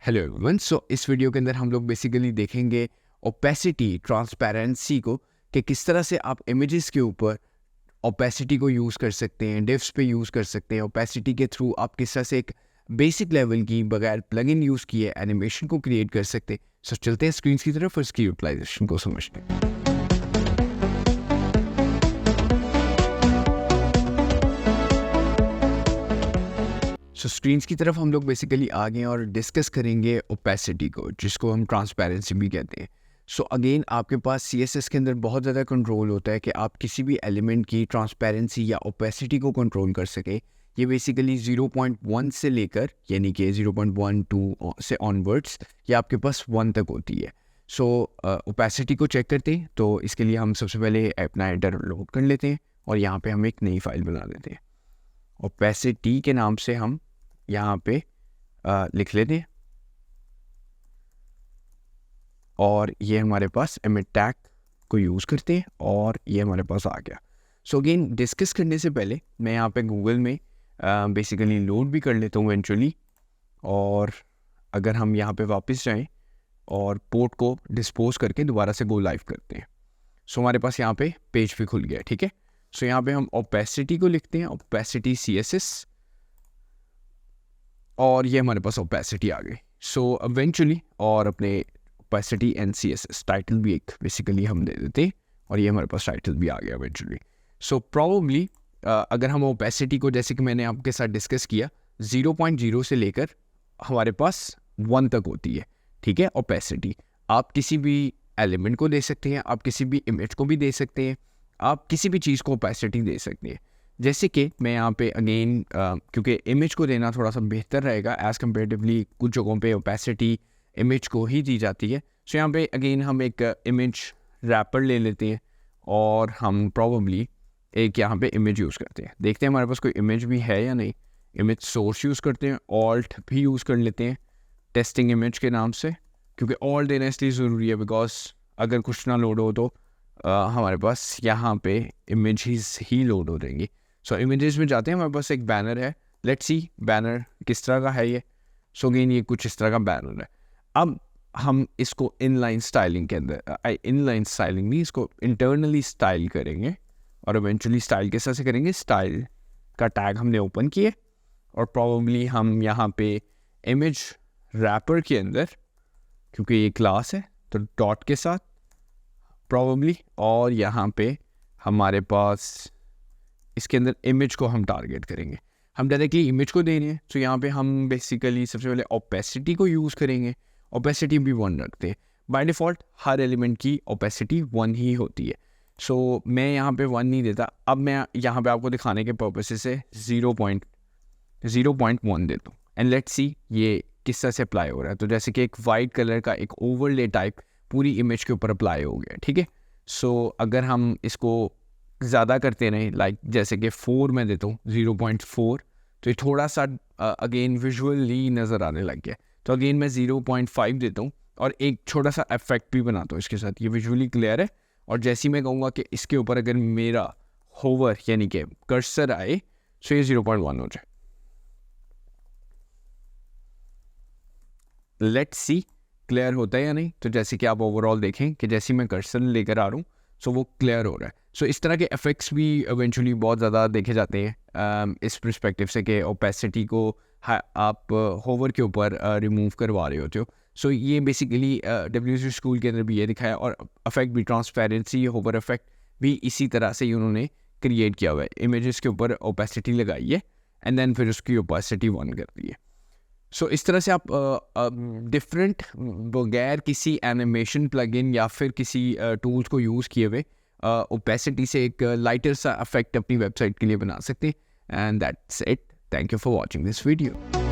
Hello everyone. इस video के अंदर हम लोग बेसिकली देखेंगे ओपेसिटी, ट्रांसपेरेंसी को, कि किस तरह से आप इमेजेस के ऊपर ओपेसिटी को यूज़ कर सकते हैं, डिफ्स पे यूज़ कर सकते हैं। ओपेसिटी के थ्रू आप किस तरह से एक बेसिक लेवल की बगैर प्लगइन यूज़ किए एनिमेशन को क्रिएट कर सकते हैं। चलते हैं स्क्रीन की तरफ और इसकी यूटिलाइजेशन को समझते हैं। स्क्रीन्स की तरफ हम लोग बेसिकली आ गए और डिस्कस करेंगे ओपेसिटी को, जिसको हम ट्रांसपेरेंसी भी कहते हैं। अगेन आपके पास CSS के अंदर बहुत ज़्यादा कंट्रोल होता है कि आप किसी भी एलिमेंट की ट्रांसपेरेंसी या ओपेसिटी को कंट्रोल कर सकें। ये बेसिकली 0.1 से लेकर, यानी कि 0.12 से ऑनवर्ड्स, ये आपके पास 1 तक होती है। ओपेसिटी को चेक करते हैं, तो इसके लिए हम सबसे पहले अपना एडिटर लोड कर लेते हैं और यहाँ पे हम एक नई फाइल बना देते हैं। ओपेसिटी के नाम से हम यहाँ पे लिख लेते हैं और ये हमारे पास इमेज टैग को यूज़ करते हैं और ये हमारे पास आ गया। अगेन डिस्कस करने से पहले मैं यहाँ पे गूगल में बेसिकली लोड भी कर लेता हूँ इवेंचुअली। और अगर हम यहाँ पे वापस जाएं और पोर्ट को डिस्पोज करके दोबारा से गो लाइव करते हैं, हमारे पास यहाँ पे पेज भी खुल गया। ठीक है, यहाँ पे हम ओपेसिटी को लिखते हैं, ओपेसिटी CSS, और ये हमारे पास ओपेसिटी आ गई। इवेंचुअली और अपने ओपेसिटी एंड CSS टाइटल भी एक बेसिकली हम दे देते हैं और ये हमारे पास टाइटल भी आ गया इवेंचुअली। प्रॉबली अगर हम ओपेसिटी को, जैसे कि मैंने आपके साथ डिस्कस किया, 0.0 से लेकर हमारे पास 1 तक होती है। ठीक है, ओपेसिटी आप किसी भी एलिमेंट को दे सकते हैं, आप किसी भी इमेज को भी दे सकते हैं, आप किसी भी चीज़ को ओपेसिटी दे सकते हैं। जैसे कि मैं यहाँ पे अगेन क्योंकि इमेज को देना थोड़ा सा बेहतर रहेगा एज़ कम्पेरेटिवली, कुछ जगहों पे ओपेसिटी इमेज को ही दी जाती है। यहाँ पे अगेन हम एक इमेज रैपर ले लेते हैं और हम प्रॉबली एक यहाँ पे इमेज यूज़ करते हैं। देखते हैं हमारे पास कोई इमेज भी है या नहीं। इमेज सोर्स यूज़ करते हैं, ऑल्ट भी यूज़ कर लेते हैं टेस्टिंग इमेज के नाम से, क्योंकि ऑल्ट देना इसलिए ज़रूरी है बिकॉज अगर कुछ ना लोड हो तो हमारे पास यहाँ पे इमेजेस ही लोड हो जाएंगी। इमेजेस में जाते हैं, हमारे पास एक बैनर है। लेट्स सी बैनर किस तरह का है ये। अगेन ये कुछ इस तरह का बैनर है। अब हम इसको इनलाइन स्टाइलिंग के अंदर, इनलाइन स्टाइलिंग नहीं, इसको इंटरनली स्टाइल करेंगे और इवेंचुअली स्टाइल किस तरह से करेंगे। स्टाइल का टैग हमने ओपन किए और प्रॉबली हम यहाँ पे इमेज रैपर के अंदर, क्योंकि ये क्लास है तो डॉट के साथ प्रॉबली, और यहाँ पे हमारे पास इसके अंदर इमेज को हम टारगेट करेंगे। हम डायरेक्टली इमेज को दे रहे हैं, यहाँ पे हम बेसिकली सबसे पहले ओपेसिटी को यूज़ करेंगे। ओपेसिटी भी 1 रखते हैं। बाय डिफ़ॉल्ट हर एलिमेंट की ओपेसिटी 1 ही होती है। मैं यहाँ पे 1 नहीं देता। अब मैं यहाँ पे आपको दिखाने के पर्पस से 0.1 देता हूँ एंड लेट्स सी ये किस तरह से अप्लाई हो रहा है। तो जैसे कि एक वाइट कलर का एक ओवरले टाइप पूरी इमेज के ऊपर अप्लाई हो गया। ठीक है, अगर हम इसको ज़्यादा करते रहें, लाइक जैसे कि 4 मैं देता हूँ, 0.4, तो ये थोड़ा सा अगेन विजुअली नज़र आने लग गया। तो अगेन मैं 0.5 देता हूँ और एक छोटा सा इफेक्ट भी बनाता हूँ इसके साथ। ये विजुअली क्लियर है। और जैसे ही मैं कहूँगा कि इसके ऊपर अगर मेरा होवर यानी कि कर्सर आए, ये 0.1 हो जाए। लेट्स सी क्लियर होता है या नहीं। तो जैसे कि आप ओवरऑल देखें कि जैसे मैं कर्सर लेकर आ रहा हूँ, वो क्लियर हो रहा है। इस तरह के इफ़ेक्ट्स भी इवेंचुअली बहुत ज़्यादा देखे जाते हैं इस पर्सपेक्टिव से कि ओपेसिटी को आप होवर के ऊपर रिमूव करवा रहे होते हो। ये बेसिकली WC स्कूल के अंदर भी ये दिखाया, और इफेक्ट भी ट्रांसपेरेंसी, होवर इफेक्ट भी इसी तरह से उन्होंने क्रिएट किया हुआ है। इमेजेस के ऊपर ओपेसिटी लगाई है एंड देन फिर उसकी ओपेसिटी 1 कर दी है। इस तरह से आप डिफरेंट बगैर किसी एनिमेशन प्लगइन या फिर किसी टूल्स को यूज़ किए हुए ओपेसिटी से एक लाइटर सा इफेक्ट अपनी वेबसाइट के लिए बना सकते हैं। And that's it. Thank you for watching this video.